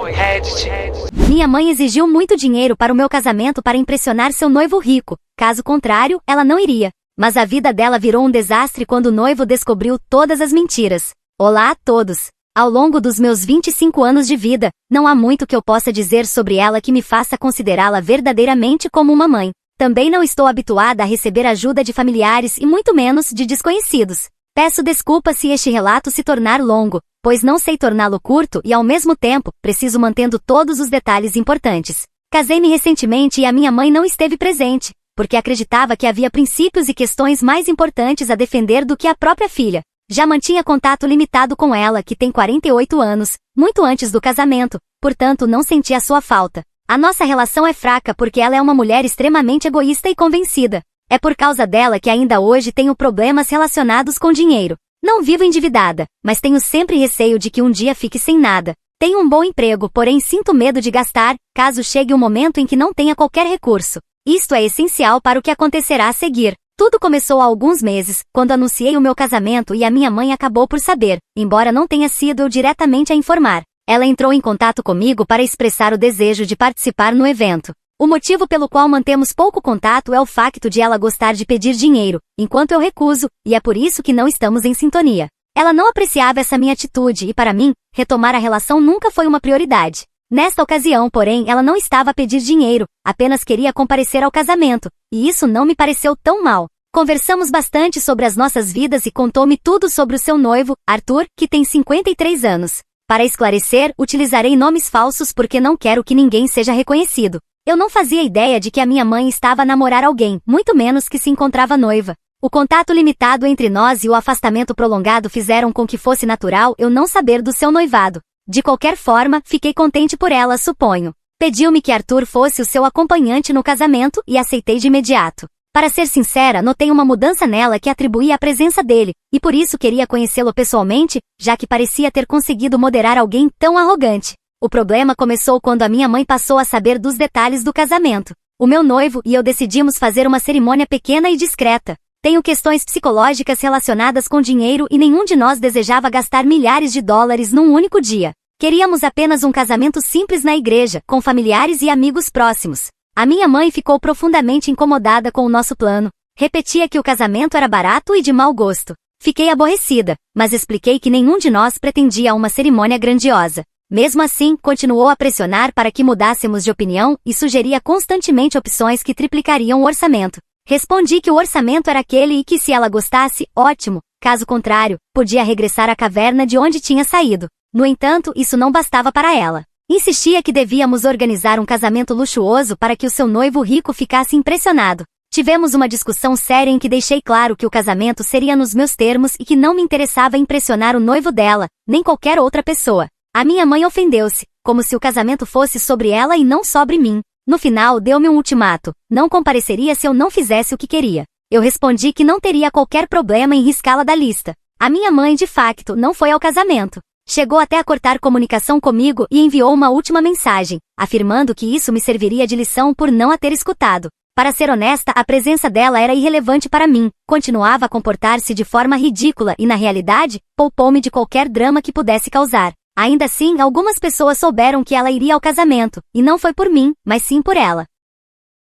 Reddit. Minha mãe exigiu muito dinheiro para o meu casamento para impressionar seu noivo rico, caso contrário, ela não iria. Mas a vida dela virou um desastre quando o noivo descobriu todas as mentiras. Olá a todos! Ao longo dos meus 25 anos de vida, não há muito que eu possa dizer sobre ela que me faça considerá-la verdadeiramente como uma mãe. Também não estou habituada a receber ajuda de familiares e muito menos de desconhecidos. Peço desculpas se este relato se tornar longo, pois não sei torná-lo curto e ao mesmo tempo, preciso mantendo todos os detalhes importantes. Casei-me recentemente e a minha mãe não esteve presente, porque acreditava que havia princípios e questões mais importantes a defender do que a própria filha. Já mantinha contato limitado com ela, que tem 48 anos, muito antes do casamento, portanto não senti a sua falta. A nossa relação é fraca porque ela é uma mulher extremamente egoísta e convencida. É por causa dela que ainda hoje tenho problemas relacionados com dinheiro. Não vivo endividada, mas tenho sempre receio de que um dia fique sem nada. Tenho um bom emprego, porém sinto medo de gastar, caso chegue um momento em que não tenha qualquer recurso. Isto é essencial para o que acontecerá a seguir. Tudo começou há alguns meses, quando anunciei o meu casamento e a minha mãe acabou por saber, embora não tenha sido eu diretamente a informar. Ela entrou em contato comigo para expressar o desejo de participar no evento. O motivo pelo qual mantemos pouco contato é o facto de ela gostar de pedir dinheiro, enquanto eu recuso, e é por isso que não estamos em sintonia. Ela não apreciava essa minha atitude e, para mim, retomar a relação nunca foi uma prioridade. Nesta ocasião, porém, ela não estava a pedir dinheiro, apenas queria comparecer ao casamento, e isso não me pareceu tão mal. Conversamos bastante sobre as nossas vidas e contou-me tudo sobre o seu noivo, Arthur, que tem 53 anos. Para esclarecer, utilizarei nomes falsos porque não quero que ninguém seja reconhecido. Eu não fazia ideia de que a minha mãe estava a namorar alguém, muito menos que se encontrava noiva. O contato limitado entre nós e o afastamento prolongado fizeram com que fosse natural eu não saber do seu noivado. De qualquer forma, fiquei contente por ela, suponho. Pediu-me que Arthur fosse o seu acompanhante no casamento e aceitei de imediato. Para ser sincera, notei uma mudança nela que atribuía à presença dele, e por isso queria conhecê-lo pessoalmente, já que parecia ter conseguido moderar alguém tão arrogante. O problema começou quando a minha mãe passou a saber dos detalhes do casamento. O meu noivo e eu decidimos fazer uma cerimônia pequena e discreta. Tenho questões psicológicas relacionadas com dinheiro e nenhum de nós desejava gastar milhares de dólares num único dia. Queríamos apenas um casamento simples na igreja, com familiares e amigos próximos. A minha mãe ficou profundamente incomodada com o nosso plano. Repetia que o casamento era barato e de mau gosto. Fiquei aborrecida, mas expliquei que nenhum de nós pretendia uma cerimônia grandiosa. Mesmo assim, continuou a pressionar para que mudássemos de opinião e sugeria constantemente opções que triplicariam o orçamento. Respondi que o orçamento era aquele e que se ela gostasse, ótimo, caso contrário, podia regressar à caverna de onde tinha saído. No entanto, isso não bastava para ela. Insistia que devíamos organizar um casamento luxuoso para que o seu noivo rico ficasse impressionado. Tivemos uma discussão séria em que deixei claro que o casamento seria nos meus termos e que não me interessava impressionar o noivo dela, nem qualquer outra pessoa. A minha mãe ofendeu-se, como se o casamento fosse sobre ela e não sobre mim. No final, deu-me um ultimato: não compareceria se eu não fizesse o que queria. Eu respondi que não teria qualquer problema em riscá-la da lista. A minha mãe, de facto, não foi ao casamento. Chegou até a cortar comunicação comigo e enviou uma última mensagem, afirmando que isso me serviria de lição por não a ter escutado. Para ser honesta, a presença dela era irrelevante para mim, continuava a comportar-se de forma ridícula e, na realidade, poupou-me de qualquer drama que pudesse causar. Ainda assim, algumas pessoas souberam que ela iria ao casamento, e não foi por mim, mas sim por ela.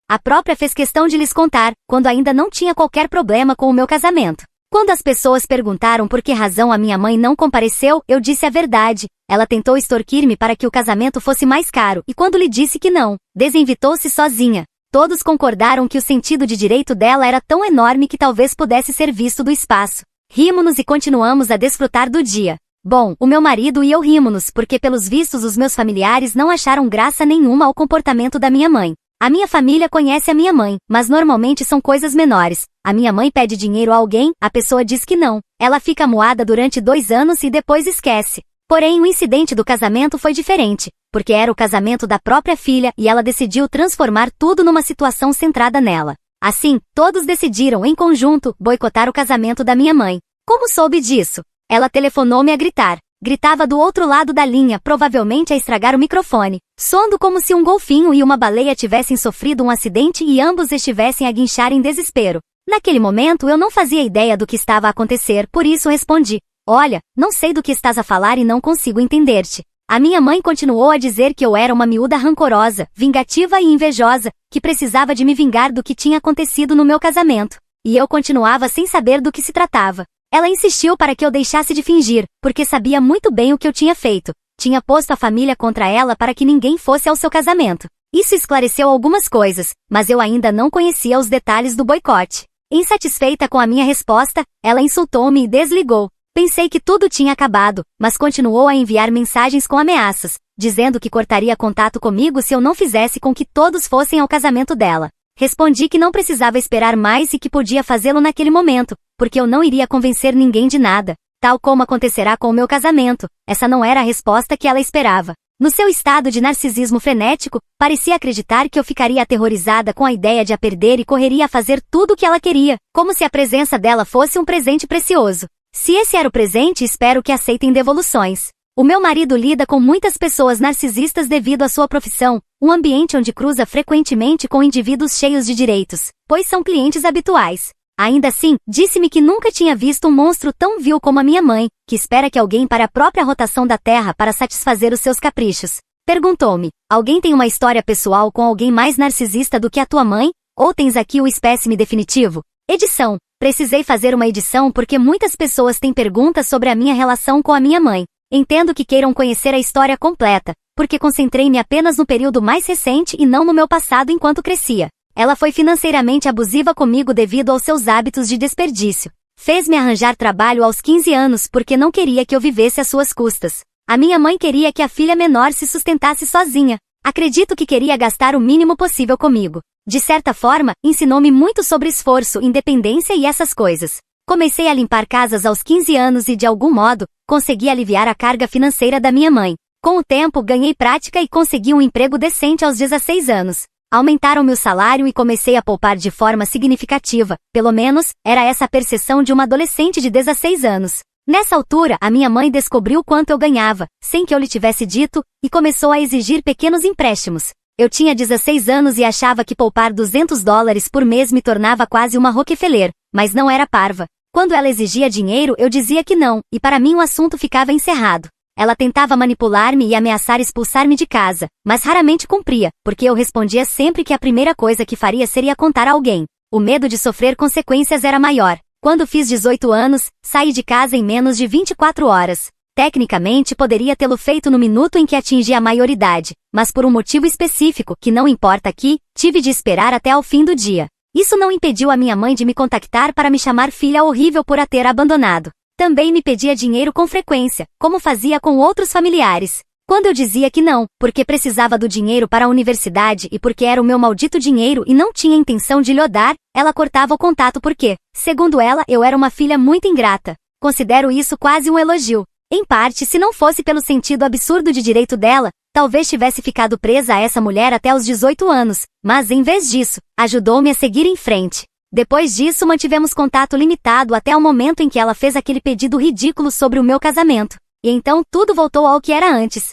A própria fez questão de lhes contar, quando ainda não tinha qualquer problema com o meu casamento. Quando as pessoas perguntaram por que razão a minha mãe não compareceu, eu disse a verdade. Ela tentou extorquir-me para que o casamento fosse mais caro, e quando lhe disse que não, desenvitou-se sozinha. Todos concordaram que o sentido de direito dela era tão enorme que talvez pudesse ser visto do espaço. Rimo-nos e continuamos a desfrutar do dia. Bom, o meu marido e eu rimo-nos porque pelos vistos os meus familiares não acharam graça nenhuma ao comportamento da minha mãe. A minha família conhece a minha mãe, mas normalmente são coisas menores. A minha mãe pede dinheiro a alguém, a pessoa diz que não. Ela fica amuada durante 2 anos e depois esquece. Porém, o incidente do casamento foi diferente, porque era o casamento da própria filha e ela decidiu transformar tudo numa situação centrada nela. Assim, todos decidiram em conjunto boicotar o casamento da minha mãe. Como soube disso? Ela telefonou-me a gritar. Gritava do outro lado da linha, provavelmente a estragar o microfone, soando como se um golfinho e uma baleia tivessem sofrido um acidente e ambos estivessem a guinchar em desespero. Naquele momento eu não fazia ideia do que estava a acontecer, por isso respondi: olha, não sei do que estás a falar e não consigo entender-te. A minha mãe continuou a dizer que eu era uma miúda rancorosa, vingativa e invejosa, que precisava de me vingar do que tinha acontecido no meu casamento. E eu continuava sem saber do que se tratava. Ela insistiu para que eu deixasse de fingir, porque sabia muito bem o que eu tinha feito. Tinha posto a família contra ela para que ninguém fosse ao seu casamento. Isso esclareceu algumas coisas, mas eu ainda não conhecia os detalhes do boicote. Insatisfeita com a minha resposta, ela insultou-me e desligou. Pensei que tudo tinha acabado, mas continuou a enviar mensagens com ameaças, dizendo que cortaria contato comigo se eu não fizesse com que todos fossem ao casamento dela. Respondi que não precisava esperar mais e que podia fazê-lo naquele momento, porque eu não iria convencer ninguém de nada, tal como acontecerá com o meu casamento. Essa não era a resposta que ela esperava. No seu estado de narcisismo frenético, parecia acreditar que eu ficaria aterrorizada com a ideia de a perder e correria a fazer tudo o que ela queria, como se a presença dela fosse um presente precioso. Se esse era o presente, espero que aceitem devoluções. O meu marido lida com muitas pessoas narcisistas devido à sua profissão, um ambiente onde cruza frequentemente com indivíduos cheios de direitos, pois são clientes habituais. Ainda assim, disse-me que nunca tinha visto um monstro tão vil como a minha mãe, que espera que alguém pare a própria rotação da Terra para satisfazer os seus caprichos. Perguntou-me: alguém tem uma história pessoal com alguém mais narcisista do que a tua mãe? Ou tens aqui o espécime definitivo? Edição. Precisei fazer uma edição porque muitas pessoas têm perguntas sobre a minha relação com a minha mãe. Entendo que queiram conhecer a história completa, porque concentrei-me apenas no período mais recente e não no meu passado enquanto crescia. Ela foi financeiramente abusiva comigo devido aos seus hábitos de desperdício. Fez-me arranjar trabalho aos 15 anos porque não queria que eu vivesse às suas custas. A minha mãe queria que a filha menor se sustentasse sozinha. Acredito que queria gastar o mínimo possível comigo. De certa forma, ensinou-me muito sobre esforço, independência e essas coisas. Comecei a limpar casas aos 15 anos e, de algum modo, consegui aliviar a carga financeira da minha mãe. Com o tempo, ganhei prática e consegui um emprego decente aos 16 anos. Aumentaram-me o salário e comecei a poupar de forma significativa. Pelo menos, era essa a percepção de uma adolescente de 16 anos. Nessa altura, a minha mãe descobriu quanto eu ganhava, sem que eu lhe tivesse dito, e começou a exigir pequenos empréstimos. Eu tinha 16 anos e achava que poupar $200 por mês me tornava quase uma Rockefeller, mas não era parva. Quando ela exigia dinheiro, eu dizia que não, e para mim o assunto ficava encerrado. Ela tentava manipular-me e ameaçar expulsar-me de casa, mas raramente cumpria, porque eu respondia sempre que a primeira coisa que faria seria contar a alguém. O medo de sofrer consequências era maior. Quando fiz 18 anos, saí de casa em menos de 24 horas. Tecnicamente, poderia tê-lo feito no minuto em que atingi a maioridade, mas por um motivo específico, que não importa aqui, tive de esperar até ao fim do dia. Isso não impediu a minha mãe de me contactar para me chamar filha horrível por a ter abandonado. Também me pedia dinheiro com frequência, como fazia com outros familiares. Quando eu dizia que não, porque precisava do dinheiro para a universidade e porque era o meu maldito dinheiro e não tinha intenção de lhe dar, ela cortava o contato porque, segundo ela, eu era uma filha muito ingrata. Considero isso quase um elogio. Em parte, se não fosse pelo sentido absurdo de direito dela, talvez tivesse ficado presa a essa mulher até os 18 anos, mas em vez disso, ajudou-me a seguir em frente. Depois disso, mantivemos contato limitado até o momento em que ela fez aquele pedido ridículo sobre o meu casamento. E então tudo voltou ao que era antes.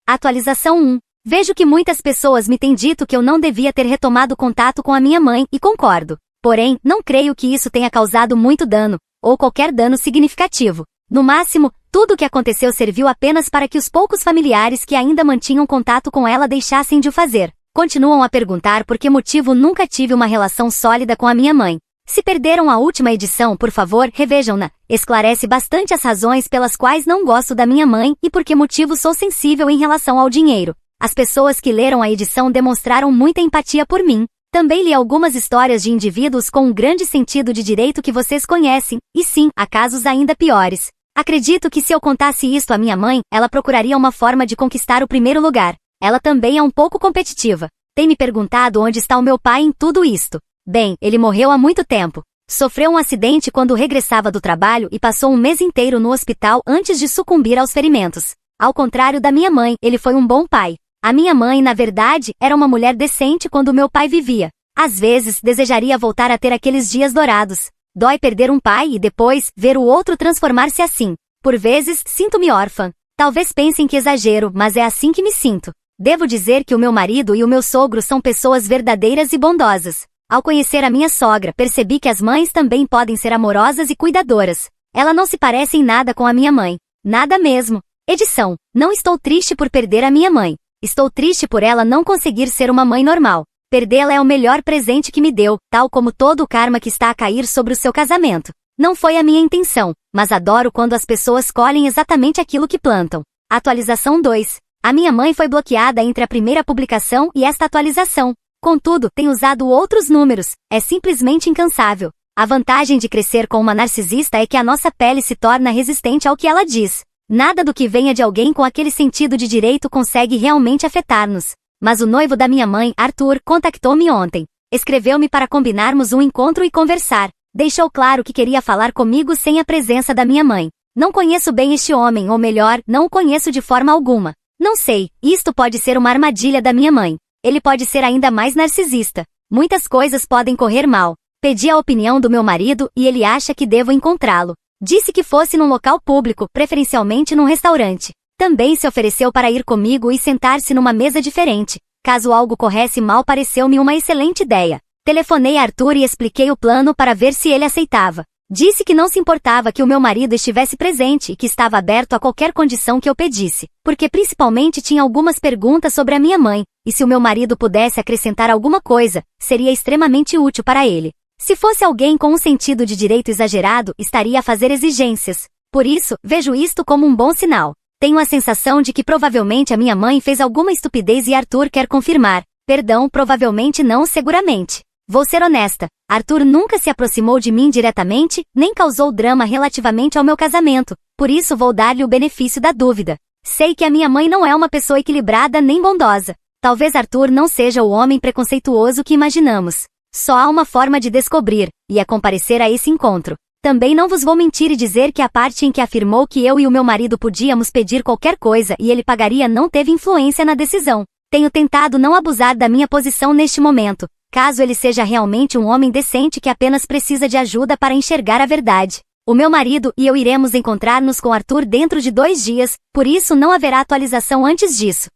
Atualização 1. Vejo que muitas pessoas me têm dito que eu não devia ter retomado contato com a minha mãe, e concordo. Porém, não creio que isso tenha causado muito dano, ou qualquer dano significativo. No máximo, tudo o que aconteceu serviu apenas para que os poucos familiares que ainda mantinham contato com ela deixassem de o fazer. Continuam a perguntar por que motivo nunca tive uma relação sólida com a minha mãe. Se perderam a última edição, por favor, revejam-na. Esclarece bastante as razões pelas quais não gosto da minha mãe e por que motivo sou sensível em relação ao dinheiro. As pessoas que leram a edição demonstraram muita empatia por mim. Também li algumas histórias de indivíduos com um grande sentido de direito que vocês conhecem, e sim, há casos ainda piores. Acredito que se eu contasse isto à minha mãe, ela procuraria uma forma de conquistar o primeiro lugar. Ela também é um pouco competitiva. Tem me perguntado onde está o meu pai em tudo isto. Bem, ele morreu há muito tempo. Sofreu um acidente quando regressava do trabalho e passou um mês inteiro no hospital antes de sucumbir aos ferimentos. Ao contrário da minha mãe, ele foi um bom pai. A minha mãe, na verdade, era uma mulher decente quando meu pai vivia. Às vezes, desejaria voltar a ter aqueles dias dourados. Dói perder um pai e depois, ver o outro transformar-se assim. Por vezes, sinto-me órfã. Talvez pensem que exagero, mas é assim que me sinto. Devo dizer que o meu marido e o meu sogro são pessoas verdadeiras e bondosas. Ao conhecer a minha sogra, percebi que as mães também podem ser amorosas e cuidadoras. Ela não se parece em nada com a minha mãe. Nada mesmo. Edição: não estou triste por perder a minha mãe. Estou triste por ela não conseguir ser uma mãe normal. Perdê-la é o melhor presente que me deu, tal como todo o karma que está a cair sobre o seu casamento. Não foi a minha intenção, mas adoro quando as pessoas colhem exatamente aquilo que plantam. Atualização 2. A minha mãe foi bloqueada entre a primeira publicação e esta atualização. Contudo, tem usado outros números. É simplesmente incansável. A vantagem de crescer com uma narcisista é que a nossa pele se torna resistente ao que ela diz. Nada do que venha de alguém com aquele sentido de direito consegue realmente afetar-nos. Mas o noivo da minha mãe, Arthur, contactou-me ontem. Escreveu-me para combinarmos um encontro e conversar. Deixou claro que queria falar comigo sem a presença da minha mãe. Não conheço bem este homem, ou melhor, não o conheço de forma alguma. Não sei, isto pode ser uma armadilha da minha mãe. Ele pode ser ainda mais narcisista. Muitas coisas podem correr mal. Pedi a opinião do meu marido e ele acha que devo encontrá-lo. Disse que fosse num local público, preferencialmente num restaurante. Também se ofereceu para ir comigo e sentar-se numa mesa diferente. Caso algo corresse mal, pareceu-me uma excelente ideia. Telefonei a Arthur e expliquei o plano para ver se ele aceitava. Disse que não se importava que o meu marido estivesse presente e que estava aberto a qualquer condição que eu pedisse, porque principalmente tinha algumas perguntas sobre a minha mãe, e se o meu marido pudesse acrescentar alguma coisa, seria extremamente útil para ele. Se fosse alguém com um sentido de direito exagerado, estaria a fazer exigências. Por isso, vejo isto como um bom sinal. Tenho a sensação de que provavelmente a minha mãe fez alguma estupidez e Arthur quer confirmar. Perdão, provavelmente não, seguramente. Vou ser honesta, Arthur nunca se aproximou de mim diretamente, nem causou drama relativamente ao meu casamento, por isso vou dar-lhe o benefício da dúvida. Sei que a minha mãe não é uma pessoa equilibrada nem bondosa. Talvez Arthur não seja o homem preconceituoso que imaginamos. Só há uma forma de descobrir, e é comparecer a esse encontro. Também não vos vou mentir e dizer que a parte em que afirmou que eu e o meu marido podíamos pedir qualquer coisa e ele pagaria não teve influência na decisão. Tenho tentado não abusar da minha posição neste momento, caso ele seja realmente um homem decente que apenas precisa de ajuda para enxergar a verdade. O meu marido e eu iremos encontrar-nos com Arthur dentro de 2 dias, por isso não haverá atualização antes disso.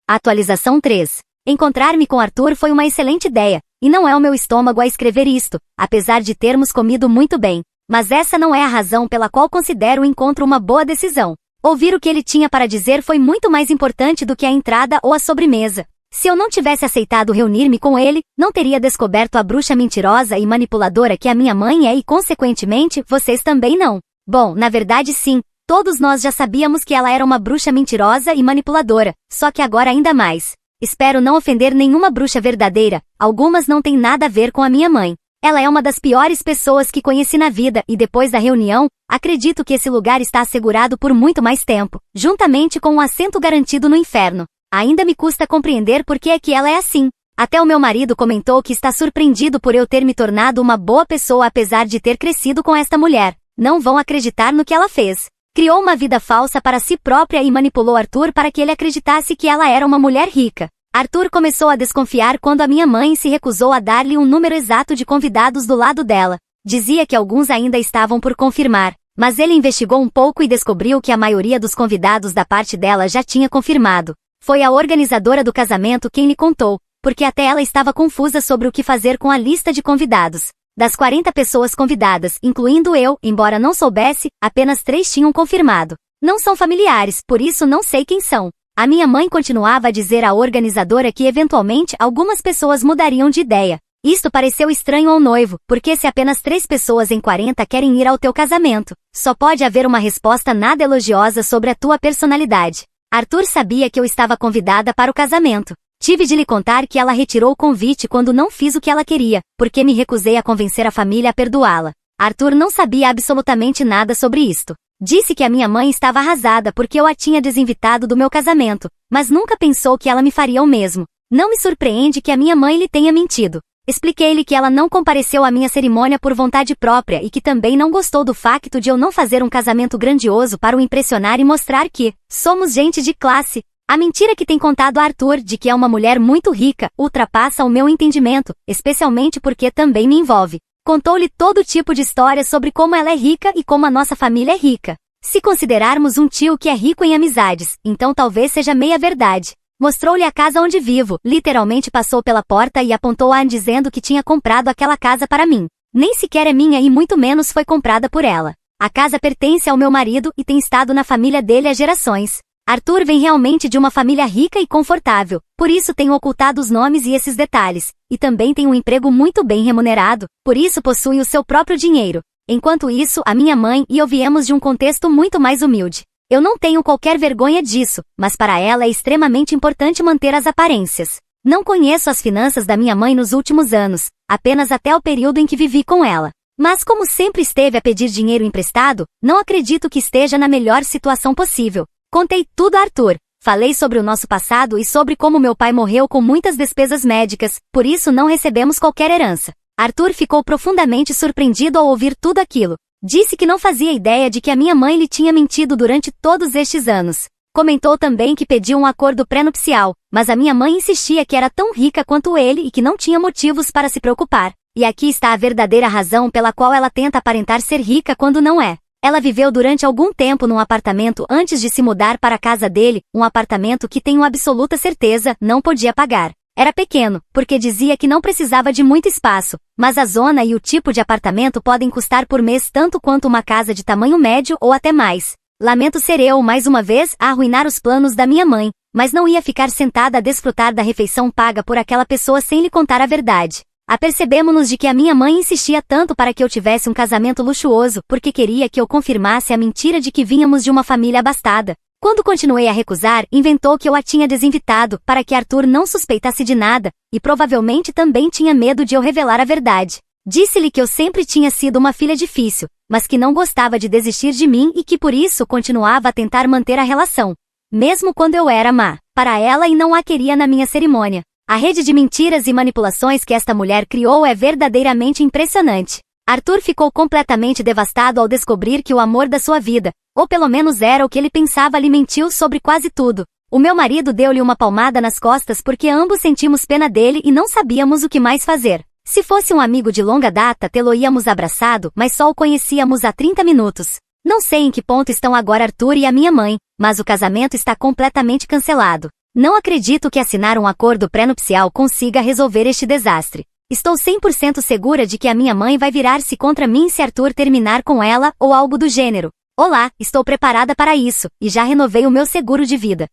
Atualização 3. Encontrar-me com Arthur foi uma excelente ideia, e não é o meu estômago a escrever isto, apesar de termos comido muito bem. Mas essa não é a razão pela qual considero o encontro uma boa decisão. Ouvir o que ele tinha para dizer foi muito mais importante do que a entrada ou a sobremesa. Se eu não tivesse aceitado reunir-me com ele, não teria descoberto a bruxa mentirosa e manipuladora que a minha mãe é e, consequentemente, vocês também não. Bom, na verdade sim, todos nós já sabíamos que ela era uma bruxa mentirosa e manipuladora, só que agora ainda mais. Espero não ofender nenhuma bruxa verdadeira, algumas não têm nada a ver com a minha mãe. Ela é uma das piores pessoas que conheci na vida e depois da reunião, acredito que esse lugar está assegurado por muito mais tempo, juntamente com um assento garantido no inferno. Ainda me custa compreender por que é que ela é assim. Até o meu marido comentou que está surpreendido por eu ter me tornado uma boa pessoa apesar de ter crescido com esta mulher. Não vão acreditar no que ela fez. Criou uma vida falsa para si própria e manipulou Arthur para que ele acreditasse que ela era uma mulher rica. Arthur começou a desconfiar quando a minha mãe se recusou a dar-lhe um número exato de convidados do lado dela. Dizia que alguns ainda estavam por confirmar, mas ele investigou um pouco e descobriu que a maioria dos convidados da parte dela já tinha confirmado. Foi a organizadora do casamento quem lhe contou, porque até ela estava confusa sobre o que fazer com a lista de convidados. Das 40 pessoas convidadas, incluindo eu, embora não soubesse, apenas 3 tinham confirmado. Não são familiares, por isso não sei quem são. A minha mãe continuava a dizer à organizadora que eventualmente algumas pessoas mudariam de ideia. Isto pareceu estranho ao noivo, porque se apenas 3 pessoas em 40 querem ir ao teu casamento, só pode haver uma resposta nada elogiosa sobre a tua personalidade. Arthur sabia que eu estava convidada para o casamento. Tive de lhe contar que ela retirou o convite quando não fiz o que ela queria, porque me recusei a convencer a família a perdoá-la. Arthur não sabia absolutamente nada sobre isto. Disse que a minha mãe estava arrasada porque eu a tinha desinvitado do meu casamento, mas nunca pensou que ela me faria o mesmo. Não me surpreende que a minha mãe lhe tenha mentido. Expliquei-lhe que ela não compareceu à minha cerimônia por vontade própria e que também não gostou do facto de eu não fazer um casamento grandioso para o impressionar e mostrar que somos gente de classe. A mentira que tem contado a Arthur de que é uma mulher muito rica ultrapassa o meu entendimento, especialmente porque também me envolve. Contou-lhe todo tipo de histórias sobre como ela é rica e como a nossa família é rica. Se considerarmos um tio que é rico em amizades, então talvez seja meia verdade. Mostrou-lhe a casa onde vivo, literalmente passou pela porta e apontou-a dizendo que tinha comprado aquela casa para mim. Nem sequer é minha e muito menos foi comprada por ela. A casa pertence ao meu marido e tem estado na família dele há gerações. Arthur vem realmente de uma família rica e confortável, por isso tenho ocultado os nomes e esses detalhes, e também tem um emprego muito bem remunerado, por isso possui o seu próprio dinheiro. Enquanto isso, a minha mãe e eu viemos de um contexto muito mais humilde. Eu não tenho qualquer vergonha disso, mas para ela é extremamente importante manter as aparências. Não conheço as finanças da minha mãe nos últimos anos, apenas até o período em que vivi com ela. Mas como sempre esteve a pedir dinheiro emprestado, não acredito que esteja na melhor situação possível. Contei tudo a Arthur. Falei sobre o nosso passado e sobre como meu pai morreu com muitas despesas médicas, por isso não recebemos qualquer herança. Arthur ficou profundamente surpreendido ao ouvir tudo aquilo. Disse que não fazia ideia de que a minha mãe lhe tinha mentido durante todos estes anos. Comentou também que pediu um acordo pré-nupcial, mas a minha mãe insistia que era tão rica quanto ele e que não tinha motivos para se preocupar. E aqui está a verdadeira razão pela qual ela tenta aparentar ser rica quando não é. Ela viveu durante algum tempo num apartamento antes de se mudar para a casa dele, um apartamento que tenho absoluta certeza não podia pagar. Era pequeno, porque dizia que não precisava de muito espaço, mas a zona e o tipo de apartamento podem custar por mês tanto quanto uma casa de tamanho médio ou até mais. Lamento ser eu, mais uma vez, a arruinar os planos da minha mãe, mas não ia ficar sentada a desfrutar da refeição paga por aquela pessoa sem lhe contar a verdade. Apercebemo-nos de que a minha mãe insistia tanto para que eu tivesse um casamento luxuoso porque queria que eu confirmasse a mentira de que vínhamos de uma família abastada. Quando continuei a recusar, inventou que eu a tinha desinvitado para que Arthur não suspeitasse de nada, e provavelmente também tinha medo de eu revelar a verdade. Disse-lhe que eu sempre tinha sido uma filha difícil, mas que não gostava de desistir de mim e que por isso continuava a tentar manter a relação. Mesmo quando eu era má para ela e não a queria na minha cerimônia. A rede de mentiras e manipulações que esta mulher criou é verdadeiramente impressionante. Arthur ficou completamente devastado ao descobrir que o amor da sua vida, ou pelo menos era o que ele pensava, lhe mentiu sobre quase tudo. O meu marido deu-lhe uma palmada nas costas porque ambos sentimos pena dele e não sabíamos o que mais fazer. Se fosse um amigo de longa data, tê-lo-íamos abraçado, mas só o conhecíamos há 30 minutos. Não sei em que ponto estão agora Arthur e a minha mãe, mas o casamento está completamente cancelado. Não acredito que assinar um acordo pré-nupcial consiga resolver este desastre. Estou 100% segura de que a minha mãe vai virar-se contra mim se Arthur terminar com ela ou algo do gênero. Olá, estou preparada para isso, e já renovei o meu seguro de vida.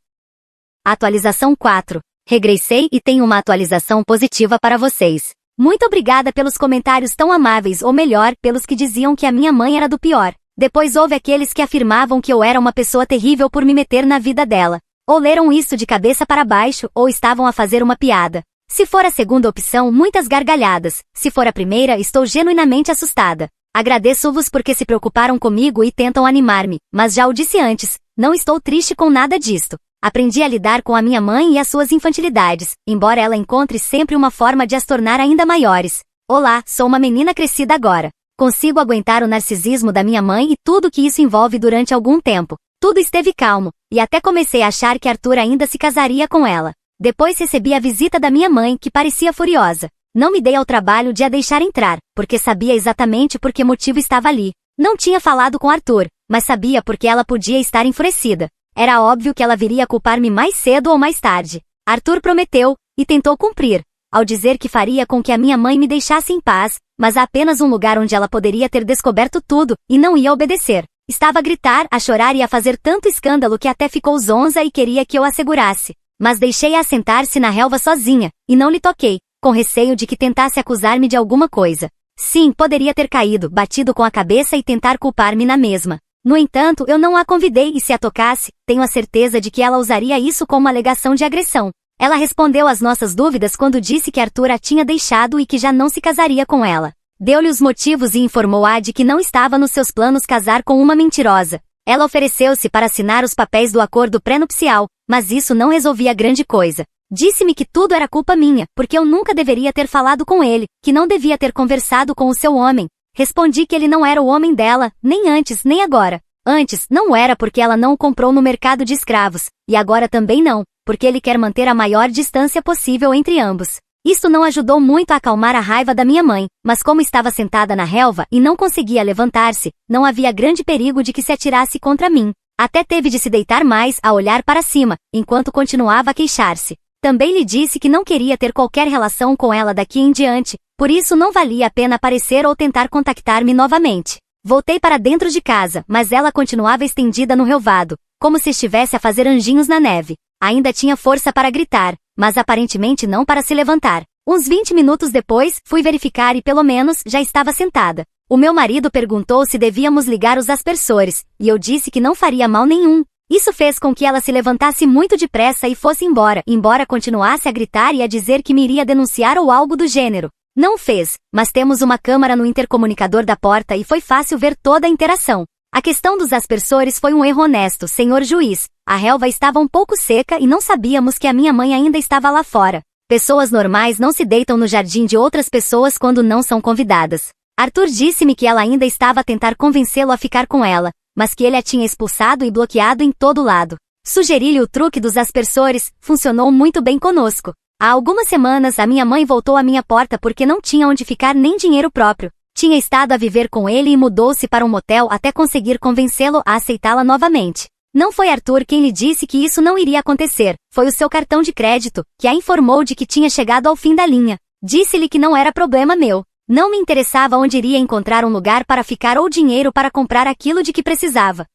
Atualização 4. Regressei e tenho uma atualização positiva para vocês. Muito obrigada pelos comentários tão amáveis, ou melhor, pelos que diziam que a minha mãe era do pior. Depois houve aqueles que afirmavam que eu era uma pessoa terrível por me meter na vida dela. Ou leram isso de cabeça para baixo, ou estavam a fazer uma piada. Se for a segunda opção, muitas gargalhadas. Se for a primeira, estou genuinamente assustada. Agradeço-vos porque se preocuparam comigo e tentam animar-me, mas já o disse antes, não estou triste com nada disto. Aprendi a lidar com a minha mãe e as suas infantilidades, embora ela encontre sempre uma forma de as tornar ainda maiores. Olá, sou uma menina crescida agora. Consigo aguentar o narcisismo da minha mãe e tudo que isso envolve durante algum tempo. Tudo esteve calmo, e até comecei a achar que Arthur ainda se casaria com ela. Depois recebi a visita da minha mãe, que parecia furiosa. Não me dei ao trabalho de a deixar entrar, porque sabia exatamente por que motivo estava ali. Não tinha falado com Arthur, mas sabia porque ela podia estar enfurecida. Era óbvio que ela viria culpar-me mais cedo ou mais tarde. Arthur prometeu, e tentou cumprir, ao dizer que faria com que a minha mãe me deixasse em paz, mas há apenas um lugar onde ela poderia ter descoberto tudo, e não ia obedecer. Estava a gritar, a chorar e a fazer tanto escândalo que até ficou zonza e queria que eu a segurasse. Mas deixei-a sentar-se na relva sozinha, e não lhe toquei, com receio de que tentasse acusar-me de alguma coisa. Sim, poderia ter caído, batido com a cabeça e tentar culpar-me na mesma. No entanto, eu não a convidei e se a tocasse, tenho a certeza de que ela usaria isso como alegação de agressão. Ela respondeu às nossas dúvidas quando disse que Arthur a tinha deixado e que já não se casaria com ela. Deu-lhe os motivos e informou-a de que não estava nos seus planos casar com uma mentirosa. Ela ofereceu-se para assinar os papéis do acordo pré-nupcial, mas isso não resolvia grande coisa. Disse-me que tudo era culpa minha, porque eu nunca deveria ter falado com ele, que não devia ter conversado com o seu homem. Respondi que ele não era o homem dela, nem antes, nem agora. Antes, não era porque ela não o comprou no mercado de escravos, e agora também não, porque ele quer manter a maior distância possível entre ambos. Isso não ajudou muito a acalmar a raiva da minha mãe, mas como estava sentada na relva e não conseguia levantar-se, não havia grande perigo de que se atirasse contra mim. Até teve de se deitar mais a olhar para cima, enquanto continuava a queixar-se. Também lhe disse que não queria ter qualquer relação com ela daqui em diante, por isso não valia a pena aparecer ou tentar contactar-me novamente. Voltei para dentro de casa, mas ela continuava estendida no relvado, como se estivesse a fazer anjinhos na neve. Ainda tinha força para gritar, mas aparentemente não para se levantar. Uns 20 minutos depois, fui verificar e pelo menos já estava sentada. O meu marido perguntou se devíamos ligar os aspersores, e eu disse que não faria mal nenhum. Isso fez com que ela se levantasse muito depressa e fosse embora continuasse a gritar e a dizer que me iria denunciar ou algo do gênero. Não fez, mas temos uma câmara no intercomunicador da porta e foi fácil ver toda a interação. A questão dos aspersores foi um erro honesto, senhor juiz. A relva estava um pouco seca e não sabíamos que a minha mãe ainda estava lá fora. Pessoas normais não se deitam no jardim de outras pessoas quando não são convidadas. Arthur disse-me que ela ainda estava a tentar convencê-lo a ficar com ela, mas que ele a tinha expulsado e bloqueado em todo lado. Sugeri-lhe o truque dos aspersores, funcionou muito bem conosco. Há algumas semanas a minha mãe voltou à minha porta porque não tinha onde ficar nem dinheiro próprio. Tinha estado a viver com ele e mudou-se para um motel até conseguir convencê-lo a aceitá-la novamente. Não foi Arthur quem lhe disse que isso não iria acontecer, foi o seu cartão de crédito, que a informou de que tinha chegado ao fim da linha. Disse-lhe que não era problema meu. Não me interessava onde iria encontrar um lugar para ficar ou dinheiro para comprar aquilo de que precisava.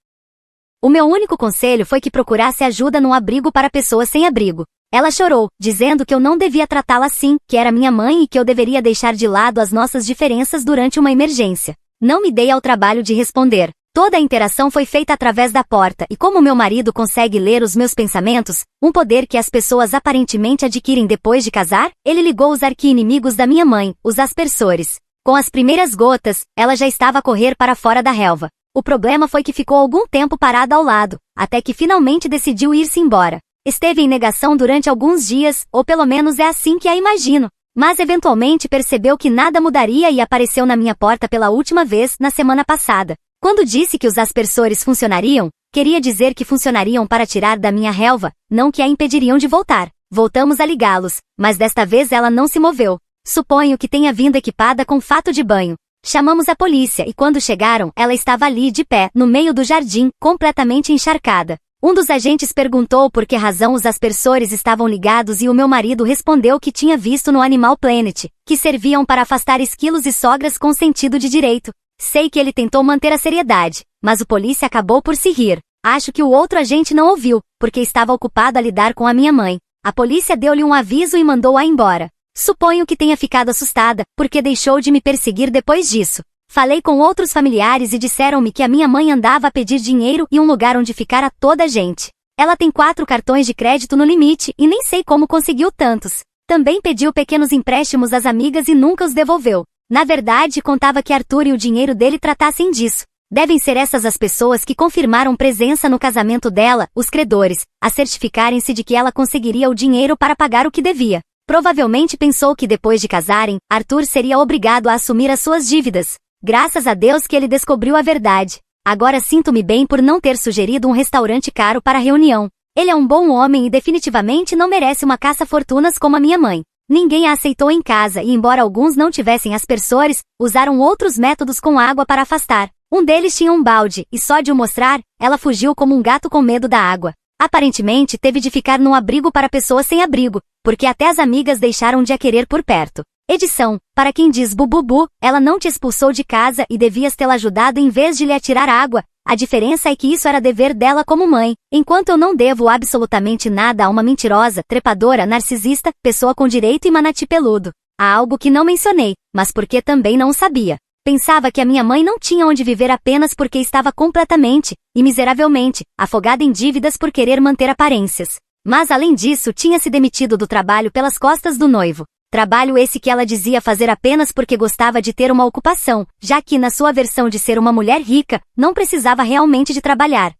O meu único conselho foi que procurasse ajuda num abrigo para pessoas sem abrigo. Ela chorou, dizendo que eu não devia tratá-la assim, que era minha mãe e que eu deveria deixar de lado as nossas diferenças durante uma emergência. Não me dei ao trabalho de responder. Toda a interação foi feita através da porta e como meu marido consegue ler os meus pensamentos, um poder que as pessoas aparentemente adquirem depois de casar, ele ligou os arqui-inimigos da minha mãe, os aspersores. Com as primeiras gotas, ela já estava a correr para fora da relva. O problema foi que ficou algum tempo parada ao lado, até que finalmente decidiu ir-se embora. Esteve em negação durante alguns dias, ou pelo menos é assim que a imagino. Mas eventualmente percebeu que nada mudaria e apareceu na minha porta pela última vez na semana passada. Quando disse que os aspersores funcionariam, queria dizer que funcionariam para tirar da minha relva, não que a impediriam de voltar. Voltamos a ligá-los, mas desta vez ela não se moveu. Suponho que tenha vindo equipada com fato de banho. Chamamos a polícia e quando chegaram, ela estava ali de pé, no meio do jardim, completamente encharcada. Um dos agentes perguntou por que razão os aspersores estavam ligados e o meu marido respondeu que tinha visto no Animal Planet, que serviam para afastar esquilos e sogras com sentido de direito. Sei que ele tentou manter a seriedade, mas o polícia acabou por se rir. Acho que o outro agente não ouviu, porque estava ocupado a lidar com a minha mãe. A polícia deu-lhe um aviso e mandou-a embora. Suponho que tenha ficado assustada, porque deixou de me perseguir depois disso. Falei com outros familiares e disseram-me que a minha mãe andava a pedir dinheiro e um lugar onde ficar a toda a gente. Ela tem 4 cartões de crédito no limite e nem sei como conseguiu tantos. Também pediu pequenos empréstimos às amigas e nunca os devolveu. Na verdade, contava que Arthur e o dinheiro dele tratassem disso. Devem ser essas as pessoas que confirmaram presença no casamento dela, os credores, a certificarem-se de que ela conseguiria o dinheiro para pagar o que devia. Provavelmente pensou que depois de casarem, Arthur seria obrigado a assumir as suas dívidas. Graças a Deus que ele descobriu a verdade. Agora sinto-me bem por não ter sugerido um restaurante caro para a reunião. Ele é um bom homem e definitivamente não merece uma caça-fortunas como a minha mãe. Ninguém a aceitou em casa e embora alguns não tivessem aspersores, usaram outros métodos com água para afastar. Um deles tinha um balde, e só de o mostrar, ela fugiu como um gato com medo da água. Aparentemente teve de ficar num abrigo para pessoas sem abrigo, porque até as amigas deixaram de a querer por perto. Edição, para quem diz bububu, ela não te expulsou de casa e devias tê-la ajudado em vez de lhe atirar água. A diferença é que isso era dever dela como mãe, enquanto eu não devo absolutamente nada a uma mentirosa, trepadora, narcisista, pessoa com direito e manati peludo. Há algo que não mencionei, mas porque também não sabia. Pensava que a minha mãe não tinha onde viver apenas porque estava completamente, e miseravelmente, afogada em dívidas por querer manter aparências. Mas além disso tinha se demitido do trabalho pelas costas do noivo. Trabalho esse que ela dizia fazer apenas porque gostava de ter uma ocupação, já que na sua versão de ser uma mulher rica, não precisava realmente de trabalhar.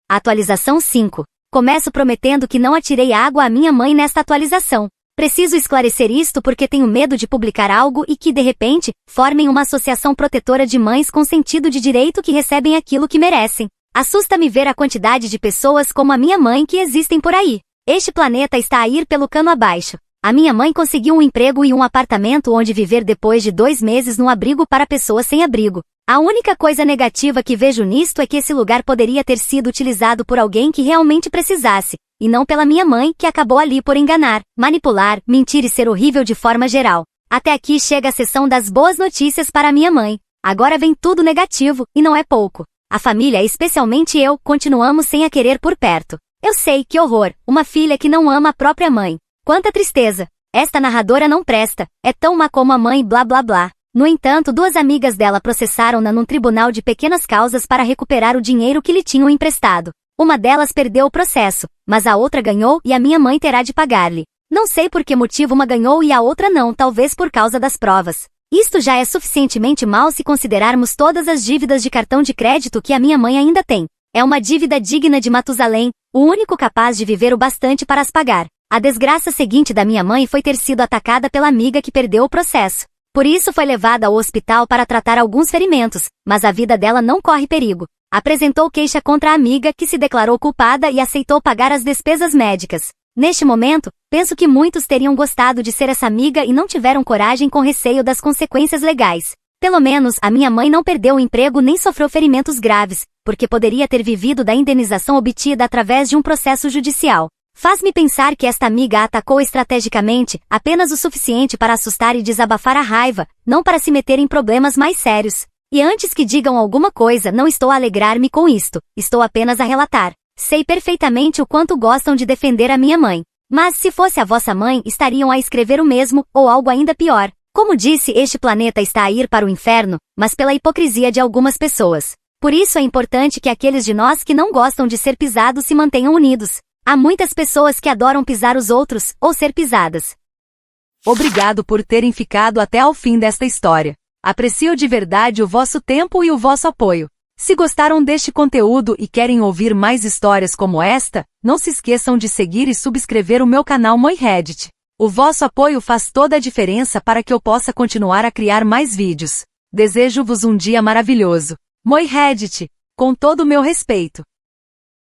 Atualização 5. Começo prometendo que não atirei água à minha mãe nesta atualização. Preciso esclarecer isto porque tenho medo de publicar algo e que, de repente, formem uma associação protetora de mães com sentido de direito que recebem aquilo que merecem. Assusta-me ver a quantidade de pessoas como a minha mãe que existem por aí. Este planeta está a ir pelo cano abaixo. A minha mãe conseguiu um emprego e um apartamento onde viver depois de 2 meses num abrigo para pessoas sem abrigo. A única coisa negativa que vejo nisto é que esse lugar poderia ter sido utilizado por alguém que realmente precisasse, e não pela minha mãe que acabou ali por enganar, manipular, mentir e ser horrível de forma geral. Até aqui chega a sessão das boas notícias para a minha mãe. Agora vem tudo negativo, e não é pouco. A família, especialmente eu, continuamos sem a querer por perto. Eu sei, que horror, uma filha que não ama a própria mãe. Quanta tristeza. Esta narradora não presta, é tão má como a mãe blá blá blá. No entanto, 2 amigas dela processaram-na num tribunal de pequenas causas para recuperar o dinheiro que lhe tinham emprestado. Uma delas perdeu o processo, mas a outra ganhou e a minha mãe terá de pagar-lhe. Não sei por que motivo uma ganhou e a outra não, talvez por causa das provas. Isto já é suficientemente mal se considerarmos todas as dívidas de cartão de crédito que a minha mãe ainda tem. É uma dívida digna de Matusalém, o único capaz de viver o bastante para as pagar. A desgraça seguinte da minha mãe foi ter sido atacada pela amiga que perdeu o processo. Por isso foi levada ao hospital para tratar alguns ferimentos, mas a vida dela não corre perigo. Apresentou queixa contra a amiga que se declarou culpada e aceitou pagar as despesas médicas. Neste momento, penso que muitos teriam gostado de ser essa amiga e não tiveram coragem com receio das consequências legais. Pelo menos, a minha mãe não perdeu o emprego nem sofreu ferimentos graves, porque poderia ter vivido da indenização obtida através de um processo judicial. Faz-me pensar que esta amiga a atacou estrategicamente, apenas o suficiente para assustar e desabafar a raiva, não para se meter em problemas mais sérios. E antes que digam alguma coisa, não estou a alegrar-me com isto, estou apenas a relatar. Sei perfeitamente o quanto gostam de defender a minha mãe. Mas se fosse a vossa mãe, estariam a escrever o mesmo, ou algo ainda pior. Como disse, este planeta está a ir para o inferno, mas pela hipocrisia de algumas pessoas. Por isso é importante que aqueles de nós que não gostam de ser pisados se mantenham unidos. Há muitas pessoas que adoram pisar os outros, ou ser pisadas. Obrigado por terem ficado até ao fim desta história. Aprecio de verdade o vosso tempo e o vosso apoio. Se gostaram deste conteúdo e querem ouvir mais histórias como esta, não se esqueçam de seguir e subscrever o meu canal Moi Reddit. O vosso apoio faz toda a diferença para que eu possa continuar a criar mais vídeos. Desejo-vos um dia maravilhoso. Moi Reddit, com todo o meu respeito.